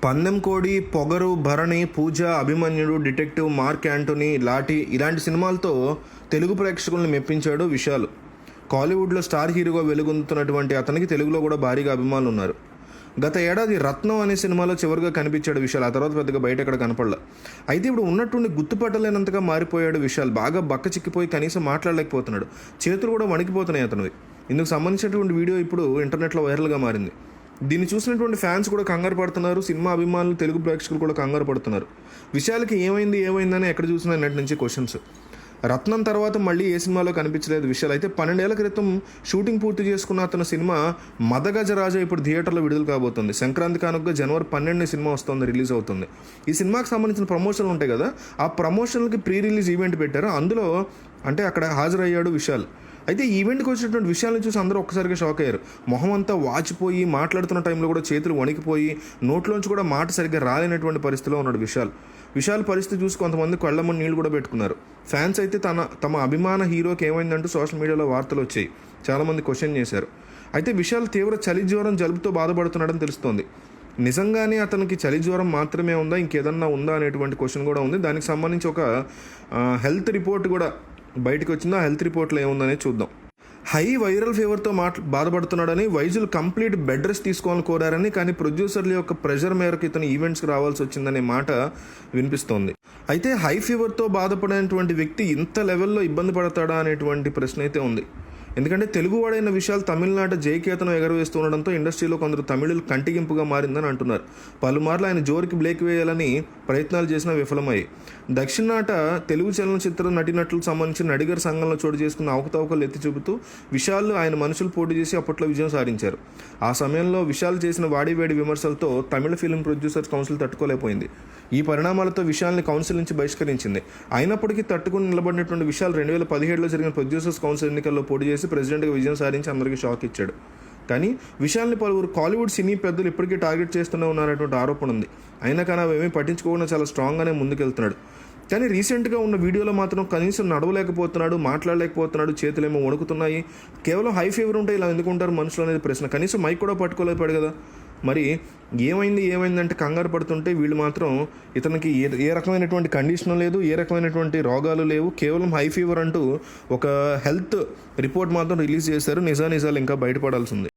పందెం కోడి, పొగరు, భరణి, పూజ, అభిమన్యుడు, డిటెక్టివ్, మార్క్ యాంటోనీ, లాఠీ ఇలాంటి సినిమాలతో తెలుగు ప్రేక్షకులను మెప్పించాడు విశాల్. కాలీవుడ్లో స్టార్ హీరోగా వెలుగొందుతున్నటువంటి అతనికి తెలుగులో కూడా భారీగా అభిమానులు ఉన్నారు. గత ఏడాది రత్నం అనే సినిమాలో చివరిగా కనిపించాడు విశాల్. ఆ తర్వాత పెద్దగా బయట ఎక్కడ కనపడలే. అయితే ఇప్పుడు ఉన్నట్టుండి గుర్తుపట్టలేనంతగా మారిపోయాడు విశాల్. బాగా బక్క చిక్కిపోయి కనీసం మాట్లాడలేకపోతున్నాడు. చేతులు కూడా వణికిపోతున్నాయి అతనివి. ఇందుకు సంబంధించినటువంటి వీడియో ఇప్పుడు ఇంటర్నెట్లో వైరల్గా మారింది. దీన్ని చూసినటువంటి ఫ్యాన్స్ కూడా కంగారు పడుతున్నారు. సినిమా అభిమానులు, తెలుగు ప్రేక్షకులు కూడా కంగారు పడుతున్నారు. విశాల్కి ఏమైందని ఎక్కడ చూసినా నెట్ నుంచి క్వశ్చన్స్. రత్నం తర్వాత మళ్ళీ ఏ సినిమాలో కనిపించలేదు విశాల్. అయితే 12 ఏళ్ల క్రితం షూటింగ్ పూర్తి చేసుకున్న అతని సినిమా మదగజరాజా ఇప్పుడు థియేటర్లో విడుదల కాబోతుంది. సంక్రాంతి కానుకగా జనవరి 12 సినిమా వస్తుంది, రిలీజ్ అవుతుంది. ఈ సినిమాకి సంబంధించిన ప్రమోషన్లు ఉంటాయి కదా, ఆ ప్రమోషన్లకి ప్రీ రిలీజ్ ఈవెంట్ పెట్టారు. అందులో అక్కడ హాజరయ్యాడు విశాల్. అయితే ఈవెంట్కి వచ్చినటువంటి విషయాలను చూసి అందరూ ఒక్కసారిగా షాక్ అయ్యారు. మొహం అంతా వాచిపోయి, మాట్లాడుతున్న టైంలో కూడా చేతులు వణికిపోయి, నోట్లోంచి కూడా మాట సరిగ్గా రాలేనటువంటి పరిస్థితిలో ఉన్నాడు విశాల్ పరిస్థితి చూసి కొంతమంది కళ్ళమ్మని నీళ్ళు కూడా పెట్టుకున్నారు. ఫ్యాన్స్ అయితే తమ అభిమాన హీరోకి ఏమైందంటూ సోషల్ మీడియాలో వార్తలు వచ్చాయి. చాలామంది క్వశ్చన్ చేశారు. అయితే విశాల్ తీవ్ర చలి జ్వరం, జలుబుతో బాధపడుతున్నాడని తెలుస్తోంది. నిజంగానే అతనికి చలి జ్వరం మాత్రమే ఉందా, ఇంకేదన్నా ఉందా అనేటువంటి క్వశ్చన్ కూడా ఉంది. దానికి సంబంధించి ఒక హెల్త్ రిపోర్ట్ కూడా బయటకు వచ్చిందో, ఆ హెల్త్ రిపోర్ట్లో ఏముందనేది చూద్దాం. హై వైరల్ ఫీవర్తో బాధపడుతున్నాడని, వైద్యులు కంప్లీట్ బెడ్ రెస్ట్ తీసుకోవాలని కోరారని, కానీ ప్రొడ్యూసర్ల యొక్క ప్రెషర్ మేరకు ఇతను ఈవెంట్స్కి రావాల్సి వచ్చిందనే మాట వినిపిస్తోంది. అయితే హై ఫీవర్తో బాధపడేటువంటి వ్యక్తి ఇంత లెవెల్లో ఇబ్బంది పడతాడా అనేటువంటి ప్రశ్న అయితే ఉంది. ఎందుకంటే తెలుగువాడైన విశాల్ తమిళనాట జయకేతనం ఎగరవేస్తూ ఉండడంతో ఇండస్ట్రీలో కొందరు తమిళులు కంటిగింపుగా మారిందని అంటున్నారు. పలుమార్లు ఆయన జోరికి బ్రేక్ వేయాలని ప్రయత్నాలు చేసినా విఫలమయ్యాయి. దక్షిణాట తెలుగు చలనచిత్ర నటినట్లకు సంబంధించిన నడిగర్ సంఘంలో చోటు చేసుకున్న అవకతవకలు ఎత్తి చూపుతూ విశాల్ ఆయన మనుషులు పోటీ చేసి అప్పట్లో విజయం సాధించారు. ఆ సమయంలో విశాల్ చేసిన వాడివేడి విమర్శలతో తమిళ ఫిల్మ్ ప్రొడ్యూసర్స్ కౌన్సిల్ తట్టుకోలేకపోయింది. ఈ పరిణామాలతో విశాల్ని కౌన్సిల్ నుంచి బహిష్కరించింది. అయినప్పటికీ తట్టుకుని నిలబడినటువంటి విశాల్ 2017లో జరిగిన ప్రొడ్యూసర్స్ కౌన్సిల్ ఎన్నికల్లో పోటీ చేసి ప్రెసిడెంట్గా విజయం సాధించి అందరికీ షాక్ ఇచ్చాడు. కానీ విశాల్ని పలువురు కాలీవుడ్ సినీ పెద్దలు ఇప్పటికీ టార్గెట్ చేస్తూనే ఉన్నారనేటువంటి ఆరోపణ ఉంది. అయినా కానీ అవేమీ పట్టించుకోకుండా చాలా స్ట్రాంగ్గానే ముందుకెళ్తున్నాడు. కానీ రీసెంట్గా ఉన్న వీడియోలో మాత్రం కనీసం నడవలేకపోతున్నాడు, మాట్లాడలేకపోతున్నాడు, చేతులేమో వణుకుతున్నాయి. కేవలం హై ఫీవర్ ఉంటే ఇలా ఎందుకు ఉంటారు మనుషులు అనేది ప్రశ్న. కనీసం మైక్ కూడా పట్టుకోలేపాడు కదా. మరి ఏమైందంటే కంగారు పడుతుంటే వీళ్ళు మాత్రం ఇతనికి ఏ రకమైనటువంటి కండిషన్ లేదు, ఏ రకమైనటువంటి రోగాలు లేవు, కేవలం హై ఫీవర్ అంటూ ఒక హెల్త్ రిపోర్ట్ మాత్రం రిలీజ్ చేశారు. నిజాలు ఇంకా బయటపడాల్సి ఉంది.